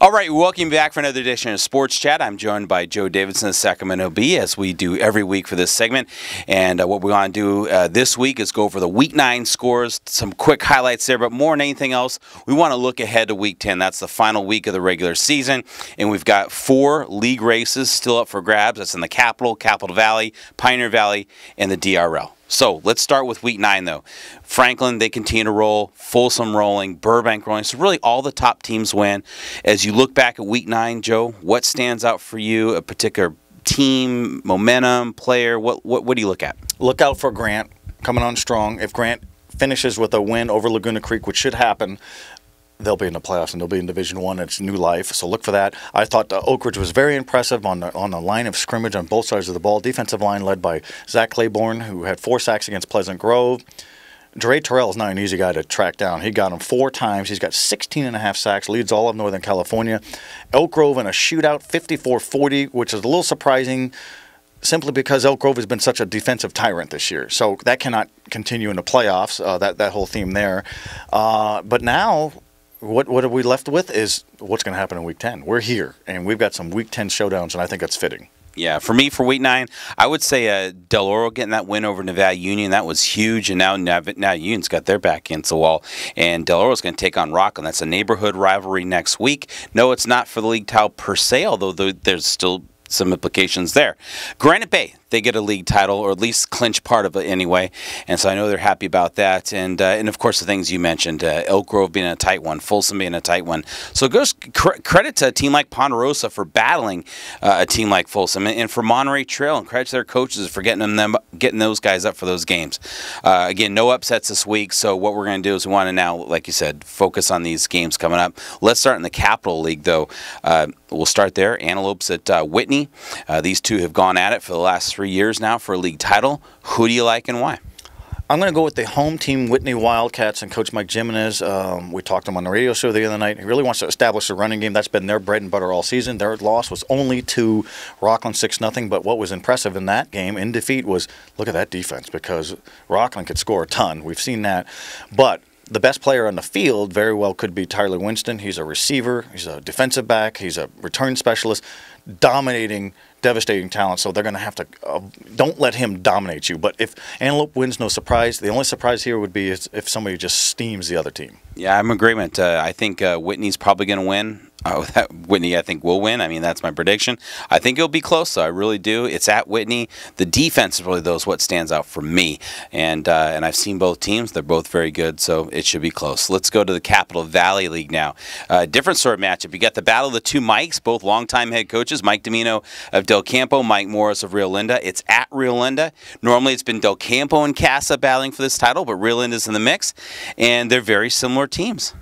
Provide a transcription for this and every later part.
All right, welcome back for another edition of Sports Chat. I'm joined by Joe Davidson of Sacramento Bee, as we do every week for this segment. And what we want to do this week is go over the Week 9 scores, some quick highlights there, but more than anything else, we want to look ahead to Week 10. That's the final week of the regular season, and we've got 4 league races still up for grabs. That's in the Capital, Capital Valley, Pioneer Valley, and the DRL. So let's start with Week 9, though. Franklin, they continue to roll. Folsom rolling. Burbank rolling. So really all the top teams win. As you look back at Week 9, Joe, what stands out for you? A particular team, momentum, player? What do you look at? Look out for Grant coming on strong. If Grant finishes with a win over Laguna Creek, which should happen, they'll be in the playoffs and they'll be in Division I. It's new life, so look for that. I thought Oak Ridge was very impressive on the line of scrimmage on both sides of the ball. Defensive line led by Zach Claiborne, who had 4 sacks against Pleasant Grove. Dre Terrell is not an easy guy to track down. He got him 4 times. He's got 16.5 sacks, leads all of Northern California. Elk Grove in a shootout, 54-40, which is a little surprising simply because Elk Grove has been such a defensive tyrant this year. So that cannot continue in the playoffs, that whole theme there. But now, what are we left with is what's going to happen in Week 10. We're here, and we've got some Week 10 showdowns, and I think that's fitting. Yeah, for me, for Week 9, I would say Del Oro getting that win over Nevada Union. That was huge, and now Union's got their back against the wall, and Del Oro's going to take on Rockland. That's a neighborhood rivalry next week. No, it's not for the league title per se, although there's still some implications there. Granite Bay, they get a league title, or at least clinch part of it anyway, and so I know they're happy about that. And of course, the things you mentioned, Elk Grove being a tight one, Folsom being a tight one. So it goes credit to a team like Ponderosa for battling a team like Folsom, and for Monterey Trail, and credit to their coaches for getting those guys up for those games. Again, no upsets this week, so what we're going to do is we want to now, like you said, focus on these games coming up. Let's start in the Capital League, though. We'll start there. Antelope's at Whitney. These two have gone at it for the last 3 years now for a league title. Who do you like and why? I'm going to go with the home team, Whitney Wildcats, and Coach Mike Jimenez. We talked to him on the radio show the other night. He really wants to establish a running game. That's been their bread and butter all season. Their loss was only to Rockland 6-0, but what was impressive in that game, in defeat, was look at that defense, because Rockland could score a ton. We've seen that. But the best player on the field very well could be Tyler Winston. He's a receiver. He's a defensive back. He's a return specialist, dominating, devastating talent. So they're going to have to don't let him dominate you. But if Antelope wins, no surprise. The only surprise here would be if somebody just steams the other team. Yeah, I'm in agreement. I think Whitney's probably going to win. Whitney, I think, will win. I mean, that's my prediction. I think it'll be close, though. I really do. It's at Whitney. The defense is really what stands out for me. And I've seen both teams. They're both very good, so it should be close. Let's go to the Capital Valley League now. Different sort of matchup. You got the battle of the two Mikes, both longtime head coaches, Mike Domino of Del Campo, Mike Morris of Rio Linda. It's at Rio Linda. Normally, it's been Del Campo and Casa battling for this title, but Rio Linda's in the mix, and they're very similar teams.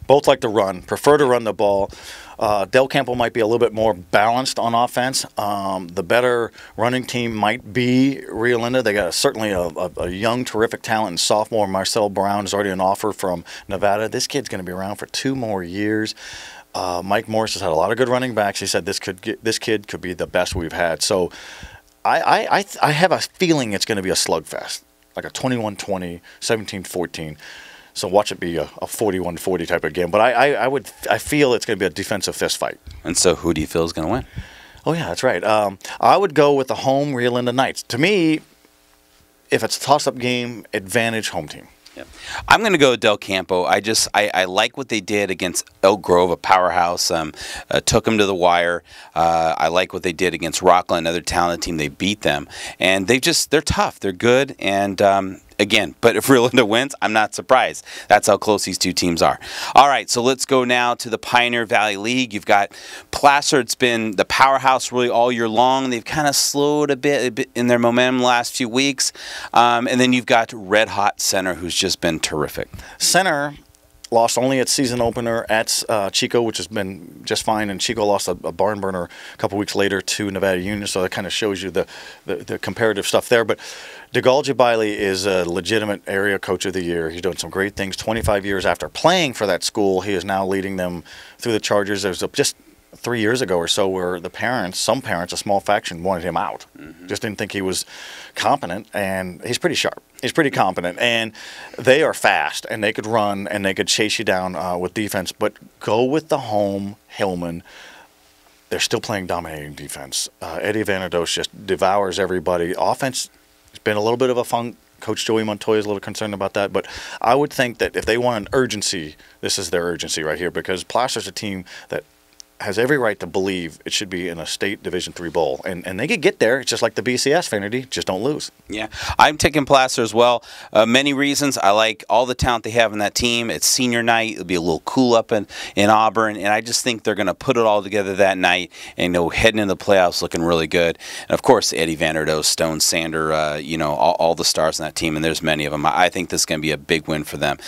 Both like to run, prefer to run the ball. Del Campo might be a little bit more balanced on offense. The better running team might be Rio Linda. They got certainly a young, terrific talent in sophomore Marcel Brown is already an offer from Nevada. This kid's going to be around for 2 more years. Mike Morris has had a lot of good running backs. He said this kid could be the best we've had. So I have a feeling it's going to be a slugfest, like a 21-20, 17-14. So watch it be a 41-40 type of game. But I feel it's going to be a defensive fist fight. And so who do you feel is going to win? Oh, yeah, that's right. I would go with the home Rio Linda Knights. To me, if it's a toss-up game, advantage home team. Yep. I'm going to go with Del Campo. I like what they did against Elk Grove, a powerhouse. Took them to the wire. I like what they did against Rockland, another talented team. They beat them, and they're tough. They're good, and again, but if Rio Linda wins, I'm not surprised. That's how close these two teams are. All right, so let's go now to the Pioneer Valley League. You've got Placer. It's been the powerhouse really all year long. They've kind of slowed a bit in their momentum the last few weeks. And then you've got Red Hot Center, who's just been terrific. Center lost only its season opener at Chico, which has been just fine, and Chico lost a barn burner a couple weeks later to Nevada Union, so that kind of shows you the comparative stuff there. But DeGalji Biley is a legitimate area coach of the year. He's doing some great things. 25 years after playing for that school, he is now leading them through the Chargers. There's just 3 years ago or so where some parents, a small faction, wanted him out. Just didn't think he was competent, and he's pretty sharp. He's pretty competent, and they are fast, and they could run, and they could chase you down with defense. But go with the home Hillman. They're still playing dominating defense. Eddie Vanderdoes just devours everybody. Offense has been a little bit of a funk. Coach Joey Montoya is a little concerned about that, but I would think that if they want an urgency, this is their urgency right here, because Placer's a team that has every right to believe it should be in a state Division III bowl, and they could get there. It's just like the BCS, Finnerty, just don't lose. Yeah, I'm taking Placer as well. Many reasons. I like all the talent they have in that team. It's senior night. It'll be a little cool up in Auburn, and I just think they're going to put it all together that night and heading into the playoffs looking really good. And of course, Eddie Vanderdoes, Stone Sander, all the stars on that team, and there's many of them. I think this is going to be a big win for them.